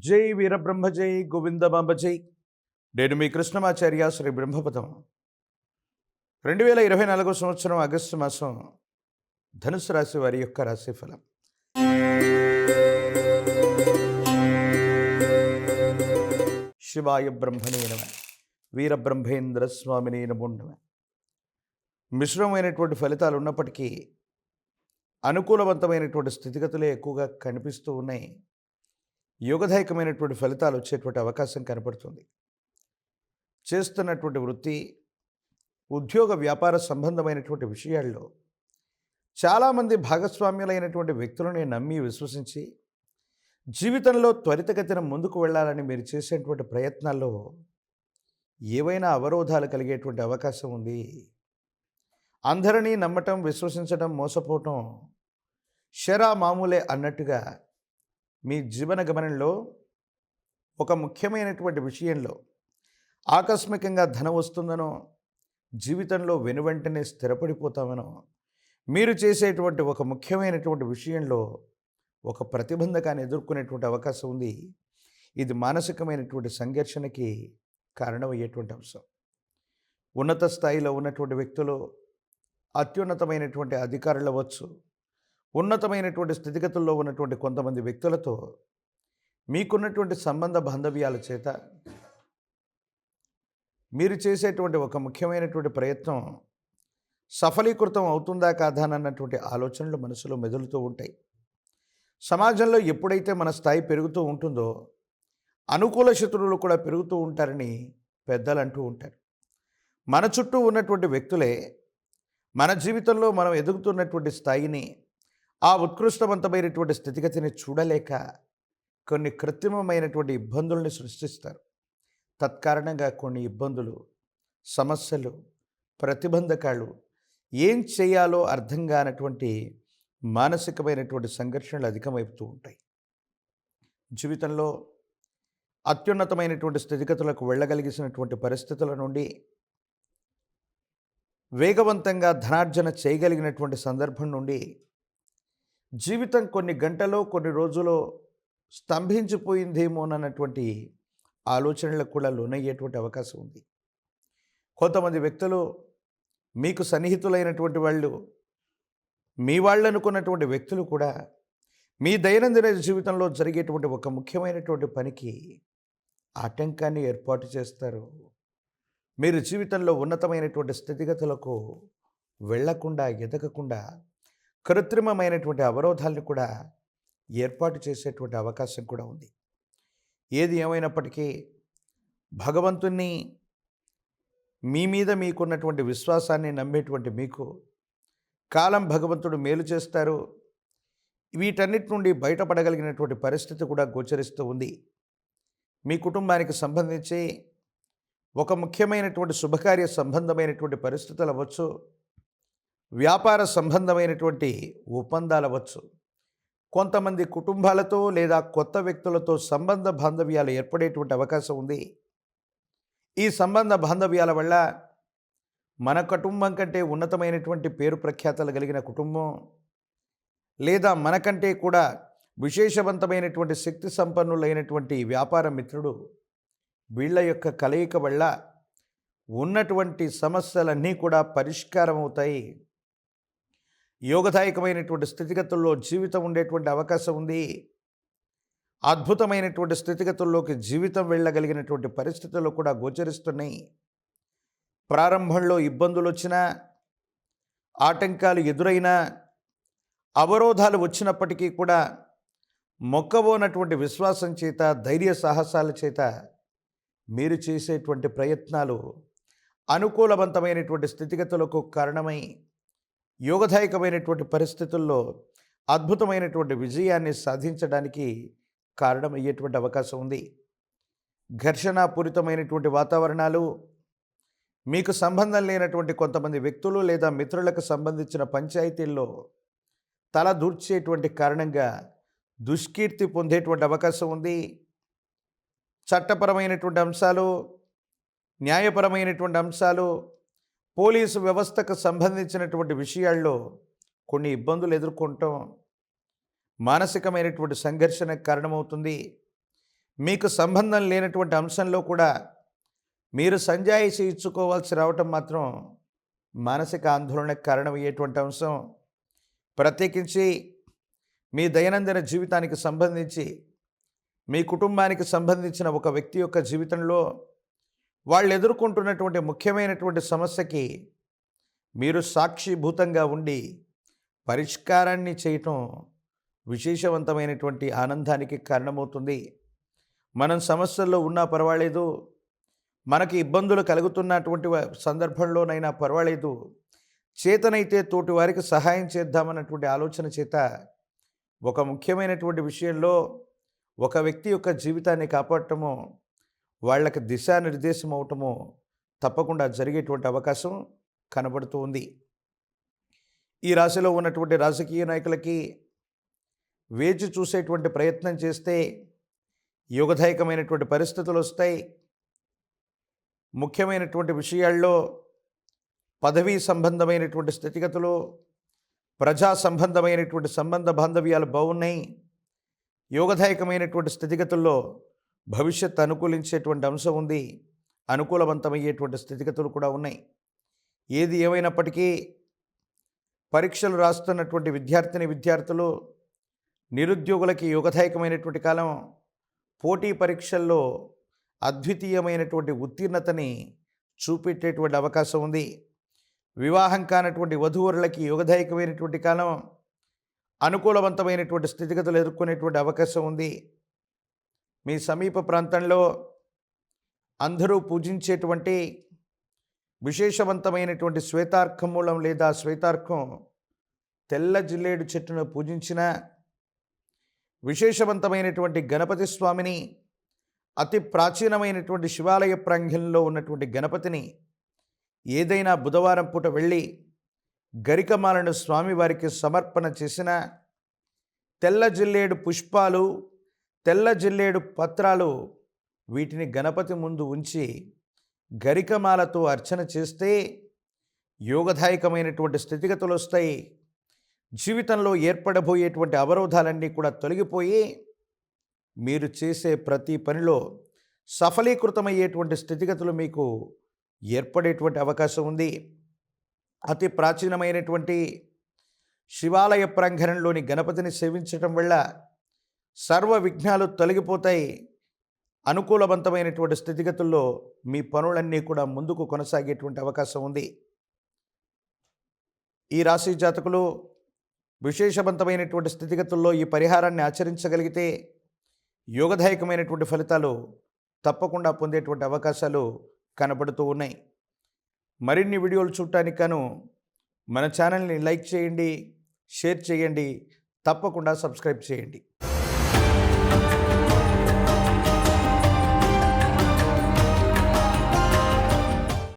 జై వీరబ్రహ్మ జై గోవిందమాంబ జై. నేను మీ కృష్ణమాచార్య శ్రీ బ్రహ్మపదం. 2024 సంవత్సరం ఆగస్టు మాసం ధనుసు రాశి వారి యొక్క రాశిఫలం. శివాయ బ్రహ్మణే నమః. వీరబ్రహ్మేంద్ర స్వామినే నమో నమః. మిశ్రమమైనటువంటి ఫలితాలు ఉన్నప్పటికీ అనుకూలవంతమైనటువంటి స్థితిగతులే ఎక్కువగా కనిపిస్తూ ఉన్నాయి. యోగదాయకమైనటువంటి ఫలితాలు వచ్చేటువంటి అవకాశం కనపడుతుంది. చేస్తున్నటువంటి వృత్తి, ఉద్యోగ వ్యాపార సంబంధమైనటువంటి విషయాల్లో చాలామంది భాగస్వామ్యులైనటువంటి వ్యక్తులని నమ్మి విశ్వసించి జీవితంలో త్వరితగతిన ముందుకు వెళ్ళాలని మీరు చేసేటువంటి ప్రయత్నాల్లో ఏవైనా అవరోధాలు కలిగేటువంటి అవకాశం ఉంది. అందరినీ నమ్మటం, విశ్వసించడం, మోసపోవటం షరా మామూలే అన్నట్టుగా మీ జీవన గమనంలో ఒక ముఖ్యమైనటువంటి విషయంలో ఆకస్మికంగా ధనం వస్తుందనో, జీవితంలో వెనువెంటనే స్థిరపడిపోతామనో, మీరు చేసేటువంటి ఒక ముఖ్యమైనటువంటి విషయంలో ఒక ప్రతిబంధకాన్ని ఎదుర్కొనేటువంటి అవకాశం ఉంది. ఇది మానసికమైనటువంటి సంఘర్షణకి కారణమయ్యేటువంటి అంశం. ఉన్నత స్థాయిలో ఉన్నటువంటి వ్యక్తులు, అత్యున్నతమైనటువంటి అధికారులు అవ్వచ్చు, ఉన్నతమైనటువంటి స్థితిగతుల్లో ఉన్నటువంటి కొంతమంది వ్యక్తులతో మీకున్నటువంటి సంబంధ బాంధవ్యాల చేత మీరు చేసేటువంటి ఒక ముఖ్యమైనటువంటి ప్రయత్నం సఫలీకృతం అవుతుందా కాదా అన్నటువంటి ఆలోచనలు మనసులో మెదులుతూ ఉంటాయి. సమాజంలో ఎప్పుడైతే మన స్థాయి పెరుగుతూ ఉంటుందో అనుకూల శత్రువులు కూడా పెరుగుతూ ఉంటారని పెద్దలు అంటూ ఉంటారు. మన చుట్టూ ఉన్నటువంటి వ్యక్తులే మన జీవితంలో మనం ఎదుగుతున్నటువంటి స్థాయిని, ఆ ఉత్కృష్టవంతమైనటువంటి స్థితిగతిని చూడలేక కొన్ని కృత్రిమమైనటువంటి ఇబ్బందుల్ని సృష్టిస్తారు. తత్కారణంగా కొన్ని ఇబ్బందులు, సమస్యలు, ప్రతిబంధకాలు, ఏం చేయాలో అర్థం కానటువంటి మానసికమైనటువంటి సంఘర్షణలు అధికమవుతూ ఉంటాయి. జీవితంలో అత్యున్నతమైనటువంటి స్థితిగతులకు వెళ్ళగలిగినటువంటి పరిస్థితుల నుండి వేగవంతంగా ధనార్జన చేయగలిగినటువంటి సందర్భం నుండి జీవితం కొన్ని గంటలో, కొన్ని రోజులో స్తంభించిపోయిందేమోనన్నటువంటి ఆలోచనలకు కూడా లోనయ్యేటువంటి అవకాశం ఉంది. కొంతమంది వ్యక్తులు, మీకు సన్నిహితులైనటువంటి వాళ్ళు, మీ వాళ్ళు అనుకున్నటువంటి వ్యక్తులు కూడా మీ దైనందిన జీవితంలో జరిగేటువంటి ఒక ముఖ్యమైనటువంటి పనికి ఆటంకాన్ని ఏర్పాటు చేస్తారు. మీరు జీవితంలో ఉన్నతమైనటువంటి స్థితిగతులకు వెళ్లకుండా, ఎదగకుండా కృత్రిమమైనటువంటి అవరోధాలను కూడా ఏర్పాటు చేసేటువంటి అవకాశం కూడా ఉంది. ఏది ఏమైనప్పటికీ భగవంతుణ్ణి, మీ మీద మీకున్నటువంటి విశ్వాసాన్ని నమ్మేటువంటి మీకు కాలం భగవంతుడు మేలు చేస్తారు. వీటన్నిటి నుండి బయటపడగలిగినటువంటి పరిస్థితి కూడా గోచరిస్తూ ఉంది. మీ కుటుంబానికి సంబంధించి ఒక ముఖ్యమైనటువంటి శుభకార్య సంబంధమైనటువంటి పరిస్థితులు అవ్వచ్చు, వ్యాపార సంబంధమైనటువంటి ఒప్పందాలు అవ్వచ్చు, కొంతమంది కుటుంబాలతో లేదా కొత్త వ్యక్తులతో సంబంధ బాంధవ్యాలు ఏర్పడేటువంటి అవకాశం ఉంది. ఈ సంబంధ బాంధవ్యాల వల్ల మన కుటుంబం కంటే ఉన్నతమైనటువంటి పేరు ప్రఖ్యాతలు కలిగిన కుటుంబం, లేదా మనకంటే కూడా విశేషవంతమైనటువంటి శక్తి సంపన్నులైనటువంటి వ్యాపార మిత్రుడు, వీళ్ళ యొక్క కలయిక వల్ల ఉన్నటువంటి సమస్యలన్నీ కూడా పరిష్కారం అవుతాయి. యోగదాయకమైనటువంటి స్థితిగతుల్లో జీవితం ఉండేటువంటి అవకాశం ఉంది. అద్భుతమైనటువంటి స్థితిగతుల్లోకి జీవితం వెళ్ళగలిగినటువంటి పరిస్థితులు కూడా గోచరిస్తున్నాయి. ప్రారంభంలో ఇబ్బందులు వచ్చినా, ఆటంకాలు ఎదురైనా, అవరోధాలు వచ్చినప్పటికీ కూడా మొక్కబోనటువంటి విశ్వాసం చేత, ధైర్య సాహసాల చేత మీరు చేసేటువంటి ప్రయత్నాలు అనుకూలవంతమైనటువంటి స్థితిగతులకు కారణమై యోగదాయకమైనటువంటి పరిస్థితుల్లో అద్భుతమైనటువంటి విజయాన్ని సాధించడానికి కారణమయ్యేటువంటి అవకాశం ఉంది. ఘర్షణాపూరితమైనటువంటి వాతావరణాలు, మీకు సంబంధం లేనటువంటి కొంతమంది వ్యక్తులు లేదా మిత్రులకు సంబంధించిన పంచాయతీల్లో తల దూర్చేటువంటి కారణంగా దుష్కీర్తి పొందేటువంటి అవకాశం ఉంది. చట్టపరమైనటువంటి అంశాలు, న్యాయపరమైనటువంటి అంశాలు, పోలీసు వ్యవస్థకు సంబంధించినటువంటి విషయాల్లో కొన్ని ఇబ్బందులు ఎదుర్కొంటాం. మానసికమైనటువంటి సంఘర్షణకు కారణమవుతుంది. మీకు సంబంధం లేనటువంటి అంశంలో కూడా మీరు సంజాయిషి ఇచ్చుకోవాల్సి రావటం మాత్రం మానసిక ఆందోళనకు కారణమయ్యేటువంటి అంశం. ప్రత్యేకించి మీ దైనందిన జీవితానికి సంబంధించి, మీ కుటుంబానికి సంబంధించిన ఒక వ్యక్తి యొక్క జీవితంలో వాళ్ళు ఎదుర్కొంటున్నటువంటి ముఖ్యమైనటువంటి సమస్యకి మీరు సాక్షిభూతంగా ఉండి పరిష్కారాన్ని చేయటం విశేషవంతమైనటువంటి ఆనందానికి కారణమవుతుంది. మనం సమస్యల్లో ఉన్నా పర్వాలేదు, మనకి ఇబ్బందులు కలుగుతున్నటువంటి సందర్భంలోనైనా పర్వాలేదు, చేతనైతే తోటి వారికి సహాయం చేద్దామన్నటువంటి ఆలోచన చేత ఒక ముఖ్యమైనటువంటి విషయంలో ఒక వ్యక్తి యొక్క జీవితాన్ని కాపాడటము, వాళ్ళకి దిశానిర్దేశం అవటము తప్పకుండా జరిగేటువంటి అవకాశం కనబడుతూ ఉంది. ఈ రాశిలో ఉన్నటువంటి రాజకీయ నాయకులకి వేచి చూసేటువంటి ప్రయత్నం చేస్తే యోగదాయకమైనటువంటి పరిస్థితులు వస్తాయి. ముఖ్యమైనటువంటి విషయాల్లో పదవీ సంబంధమైనటువంటి స్థితిగతులు, ప్రజా సంబంధమైనటువంటి సంబంధ బాంధవ్యాలు బాగున్నాయి. యోగదాయకమైనటువంటి స్థితిగతుల్లో భవిష్యత్ అనుకూలించేటువంటి అంశం ఉంది. అనుకూలవంతమయ్యేటువంటి స్థితిగతులు కూడా ఉన్నాయి. ఏది ఏమైనప్పటికీ పరీక్షలు రాస్తున్నటువంటి విద్యార్థులు, నిరుద్యోగులకి యోగదాయకమైనటువంటి కాలం. పోటీ పరీక్షల్లో అద్వితీయమైనటువంటి ఉత్తీర్ణతని చూపెట్టేటువంటి అవకాశం ఉంది. వివాహం కానటువంటి వధూవరులకి యోగదాయకమైనటువంటి కాలం. అనుకూలవంతమైనటువంటి స్థితిగతులు ఎదుర్కొనేటువంటి అవకాశం ఉంది. మీ సమీప ప్రాంతంలో అందరూ పూజించేటువంటి విశేషవంతమైనటువంటి శ్వేతార్కం మూలం లేదా శ్వేతార్కం తెల్ల జిల్లేడు చెట్టును పూజించిన విశేషవంతమైనటువంటి గణపతి స్వామిని, అతి ప్రాచీనమైనటువంటి శివాలయ ప్రాంగణంలో ఉన్నటువంటి గణపతిని ఏదైనా బుధవారం పూట వెళ్ళి గరికమాలను స్వామివారికి సమర్పణ చేసిన, తెల్ల జిల్లేడు పుష్పాలు, తెల్ల జిల్లేడు పత్రాలు వీటిని గణపతి ముందు ఉంచి గరికమాలతో అర్చన చేస్తే యోగదాయకమైనటువంటి స్థితిగతులు వస్తాయి. జీవితంలో ఏర్పడబోయేటువంటి అవరోధాలన్నీ కూడా తొలగిపోయి మీరు చేసే ప్రతి పనిలో సఫలీకృతమయ్యేటువంటి స్థితిగతులు మీకు ఏర్పడేటువంటి అవకాశం ఉంది. అతి ప్రాచీనమైనటువంటి శివాలయ ప్రాంగణంలోని గణపతిని సేవించటం వల్ల సర్వ విఘ్నాలు తొలగిపోతాయి. అనుకూలవంతమైనటువంటి స్థితిగతుల్లో మీ పనులన్నీ కూడా ముందుకు కొనసాగేటువంటి అవకాశం ఉంది. ఈ రాశి జాతకులు విశేషవంతమైనటువంటి స్థితిగతుల్లో ఈ పరిహారాన్ని ఆచరించగలిగితే యోగదాయకమైనటువంటి ఫలితాలు తప్పకుండా పొందేటువంటి అవకాశాలు కనబడుతూ ఉన్నాయి. మరిన్ని వీడియోలు చూడటానికి గాను మన ఛానల్ని లైక్ చేయండి, షేర్ చేయండి, తప్పకుండా సబ్స్క్రైబ్ చేయండి.